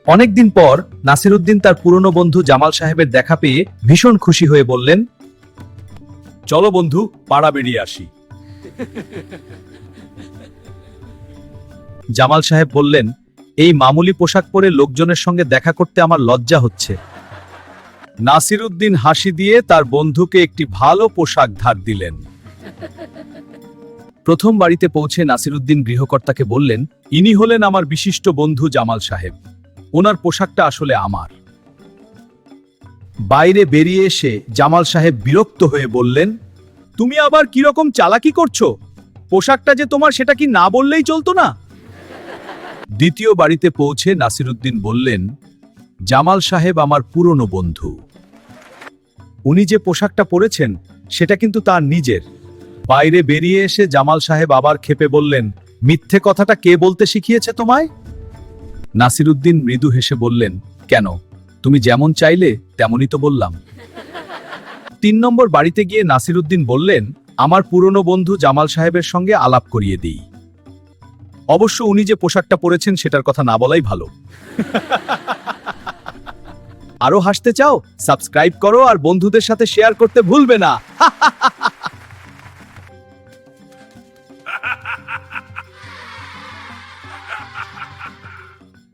অনেকদিন পর নাসিরউদ্দিন তার পুরনো বন্ধু জামাল সাহেবের দেখা পেয়ে ভীষণ খুশি হয়ে বললেন, চলো বন্ধু, পাড়া বেরিয়ে আসি। জামাল সাহেব বললেন, এই মামুলি পোশাক পরে লোকজনের সঙ্গে দেখা করতে আমার লজ্জা হচ্ছে। নাসিরউদ্দিন হাসি দিয়ে তার বন্ধুকে একটি ভালো পোশাক ধার দিলেন। প্রথম বাড়িতে পৌঁছে নাসিরউদ্দিন গৃহকর্তাকে বললেন, ইনি হলেন আমার বিশিষ্ট বন্ধু জামাল সাহেব। ওনার পোশাকটা আসলে আমার। বাইরে বেরিয়ে এসে জামাল সাহেব বিরক্ত হয়ে বললেন, তুমি আবার কিরকম চালাকি করছো? পোশাকটা যে তোমার, সেটা কি না বললেই চলতো না? দ্বিতীয় বাড়িতে পৌঁছে নাসিরউদ্দিন বললেন, জামাল সাহেব আমার পুরনো বন্ধু। উনি যে পোশাকটা পরেছেন সেটা কিন্তু তার নিজের। বাইরে বেরিয়ে এসে জামাল সাহেব আবার ক্ষেপে বললেন, মিথ্যে কথাটা কে বলতে শিখিয়েছে তোমায়? নাসিরউদ্দিন মৃদু হেসে বললেন, কেন, তুমি যেমন চাইলে তেমনই তো বললাম। 3 নম্বর বাড়িতে গিয়ে নাসিরউদ্দিন বললেন, আমার পুরনো বন্ধু জামাল সাহেবের সঙ্গে আলাপ করিয়ে দিই। অবশ্য উনি যে পোশাকটা পরেছেন সেটার কথা না বলাই ভালো। আরো হাসতে চাও? সাবস্ক্রাইব করো আর বন্ধুদের সাথে শেয়ার করতে ভুলবে না।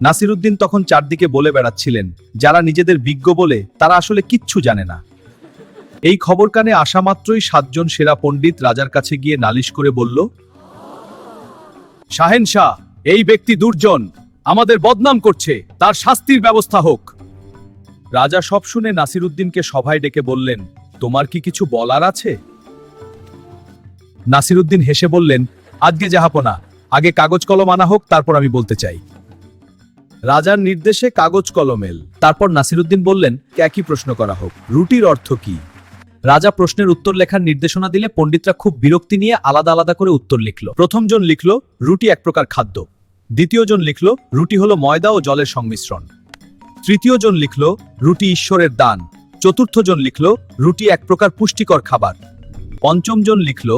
নাসিরউদ্দিন তখন চারদিকে বলে বেড়াচ্ছিলেন, যারা নিজেদের বিজ্ঞ বলে তারা আসলে কিচ্ছু জানে না। এই খবর কানে আসা মাত্রই 7 জন সেরা পণ্ডিত রাজার কাছে গিয়ে নালিশ করে বলল, শাহেনশাহ, এই ব্যক্তি দুর্জন, আমাদের বদনাম করছে, তার শাস্তির ব্যবস্থা হোক। রাজা সব শুনে নাসিরউদ্দিনকে সভায় ডেকে বললেন, তোমার কি কিছু বলার আছে? নাসিরউদ্দিন হেসে বললেন, আজকে জাহাপনা, আগে কাগজ কলম আনা হোক, তারপর আমি বলতে চাই। রাজার নির্দেশে কাগজ কলম এল। তারপর নাসিরউদ্দিন বললেন, একই প্রশ্ন করা হোক, রুটির অর্থ কি? রাজা প্রশ্নের উত্তর লেখার নির্দেশনা দিলে পণ্ডিতরা খুব বিরক্তি নিয়ে আলাদা আলাদা করে উত্তর লিখল। প্রথম জন লিখল, রুটি এক প্রকার খাদ্য। দ্বিতীয় জন লিখল, রুটি হলো ময়দা ও জলের সংমিশ্রণ। তৃতীয় জন লিখল, রুটি ঈশ্বরের দান। চতুর্থ জন লিখল, রুটি এক প্রকার পুষ্টিকর খাবার। পঞ্চম জন লিখল,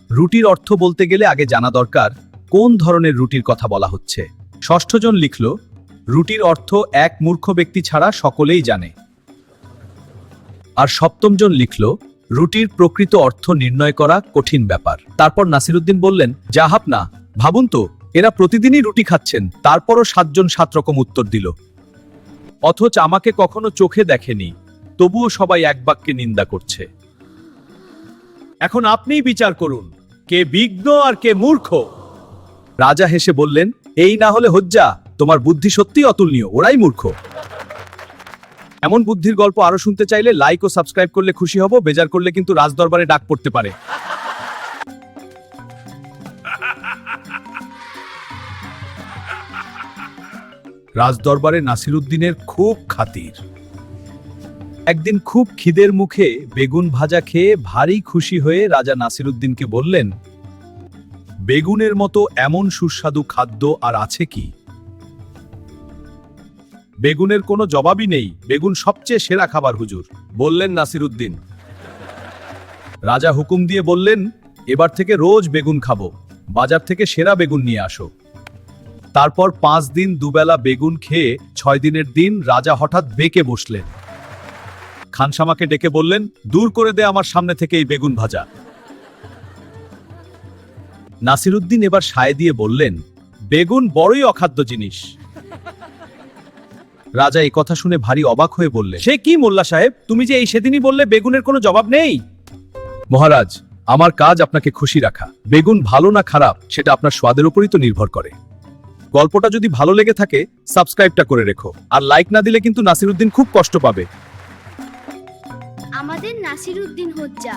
রুটির অর্থ বলতে গেলে আগে জানা দরকার কোন ধরনের রুটির কথা বলা হচ্ছে। ষষ্ঠ জন লিখল, রুটির অর্থ এক মূর্খ ব্যক্তি ছাড়া সকলেই জানে। আর সপ্তম জন লিখল, রুটির প্রকৃত অর্থ নির্ণয় করা কঠিন ব্যাপার। তারপর নাসিরউদ্দিন বললেন, জাহাপনা, ভাবুন তো, এরা প্রতিদিনই রুটি খাচ্ছেন, তারপরও 7 জন 7 রকম উত্তর দিল। অথচ আমাকে কখনো চোখে দেখেনি, তবুও সবাই এক বাক্যে নিন্দা করছে। এখন আপনিই বিচার করুন, কে বিজ্ঞ আর কে মূর্খ। রাজা হেসে বললেন, এই না হলে হজ্জা, তোমার বুদ্ধি সত্যিই অতুলনীয়, ওরাই মূর্খ। এমন বুদ্ধির গল্প আরো শুনতে চাইলে লাইক ও সাবস্ক্রাইব করলে খুশি হব। বেজার করলে কিন্তু রাজদরবারে ডাক পড়তে পারে। রাজদরবারে নাসিরউদ্দিনের খুব খাতির। একদিন খুব খিদের মুখে বেগুন ভাজা খেয়ে ভারী খুশি হয়ে রাজা নাসিরউদ্দিনকে বললেন, বেগুনের মতো এমন সুস্বাদু খাদ্য আর আছে কি? বেগুনের কোনো জবাবই নেই, বেগুন সবচেয়ে সেরা খাবার হুজুর, বললেন নাসিরউদ্দিন। রাজা হুকুম দিয়ে বললেন, এবার থেকে রোজ বেগুন খাবো, বাজার থেকে সেরা বেগুন নিয়ে আসো। তারপর 5 দিন দুবেলা বেগুন খেয়ে 6 দিনের দিন রাজা হঠাৎ বেঁকে বসলেন। খানসামাকে ডেকে বললেন, দূর করে দে আমার সামনে থেকে এই বেগুন ভাজা। নাসিরউদ্দিন এবার সায় দিয়ে বললেন, বেগুন বড়ই অখাদ্য জিনিস। রাজা এই কথা শুনে ভারী অবাক হয়ে বললেন, সে কি মোল্লা সাহেব, তুমি যে এই সেদিনই বললে বেগুনের কোনো জবাব নেই। মহারাজ, আমার কাজ আপনাকে খুশি রাখা। বেগুন ভালো না খারাপ সেটা আপনার স্বাদের উপরই তো নির্ভর করে। গল্পটা যদি ভালো লেগে থাকে সাবস্ক্রাইবটা করে রেখো, আর লাইক না দিলে কিন্তু নাসিরউদ্দিন খুব কষ্ট পাবে। আমাদের নাসিরউদ্দিন হজ্জা।